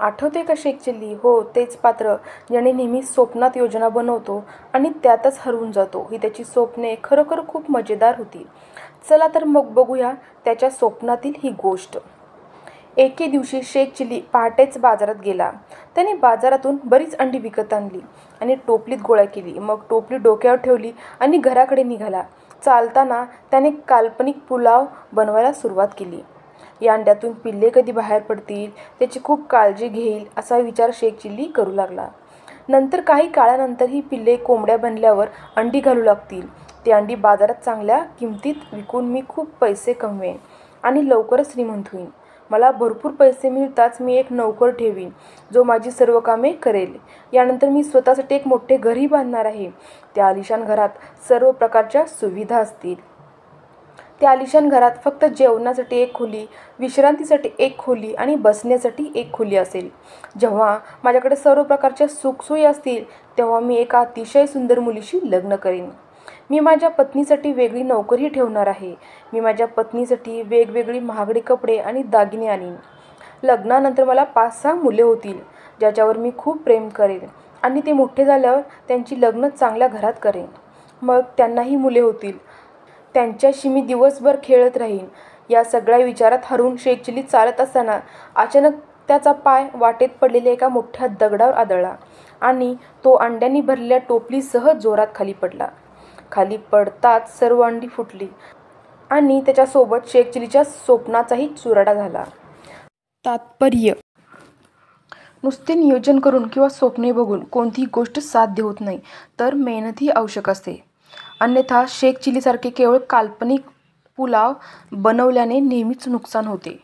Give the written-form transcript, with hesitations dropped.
आठवते का शेख चिल्ली? हो, तेच पात्र ज्याने नेहमी स्वप्नात योजना बनवतो आणि त्यातच हरवून जातो. ही त्याची स्वप्ने खरोखर खूप मजेदार होती. चला तर मग बघूया त्याच्या स्वप्नातील ही गोष्ट. एके दिवशी शेख चिल्ली पहाटेच बाजारात गेला. त्याने बाजारातून बरीच अंडी विकत आणली आणि टोपलीत गोळा केली. मग टोपली डोक्यावर ठेवली आणि घराकडे निघाला. चालताना त्याने काल्पनिक पुलाव बनवायला सुरुवात केली. या अंड्यातून पिल्ले कधी बाहेर पडतील, त्याची खूप काळजी घेईल असा विचार शेख चिल्ली करू लागला. नंतर काही काळानंतर ही पिल्ले कोंबड्या बनल्यावर अंडी घालू लागतील. ती अंडी बाजारात चांगल्या किमतीत विकून मी खूप पैसे कमवेन आणि लवकरच श्रीमंत होईन. मला भरपूर पैसे मिळताच मी एक नोकर ठेवीन जो माझी सर्व कामे करेल. यानंतर मी स्वतःसाठी एक मोठे घरही बांधणार आहे. त्या आलिशान घरात सर्व प्रकारच्या सुविधा असतील. त्या आलिशान घरात फक्त जेवणासाठी एक खोली, विश्रांतीसाठी एक खोली आणि बसण्यासाठी एक खोली असेल. जेव्हा माझ्याकडे सर्व प्रकारच्या सुखसोयी असतील तेव्हा मी एका अतिशय सुंदर मुलीशी लग्न करेन. मी माझ्या पत्नीसाठी वेगळी नोकरही ठेवणार आहे. मी माझ्या पत्नीसाठी वेगवेगळी महागडी कपडे आणि दागिने आणीन. लग्नानंतर मला 5-6 मुले होतील ज्याच्यावर मी खूप प्रेम करेन आणि ते मोठे झाल्यावर त्यांची लग्न चांगल्या घरात करेन. मग त्यांनाही मुले होतील. त्यांच्याशी मी दिवसभर खेळत राहीन. या सगळ्या विचारात हरवून शेख चिल्ली चालत असताना अचानक त्याचा पाय वाटेत पडलेल्या एका मोठ्या दगडावर आदळला आणि तो अंड्यांनी भरलेल्या टोपलीसह जोरात खाली पडला. खाली पडताच सर्व अंडी फुटली आणि त्याच्यासोबत शेख चिल्लीच्या स्वप्नाचाही चुराडा झाला. तात्पर्य: नुसते नियोजन करून किंवा स्वप्ने बघून कोणतीही गोष्ट साध्य होत नाही, तर मेहनतही आवश्यक असते. अन्यथा शेख चिल्लीसारखे केवळ काल्पनिक पुलाव बनवल्याने नेहमीच नुकसान होते.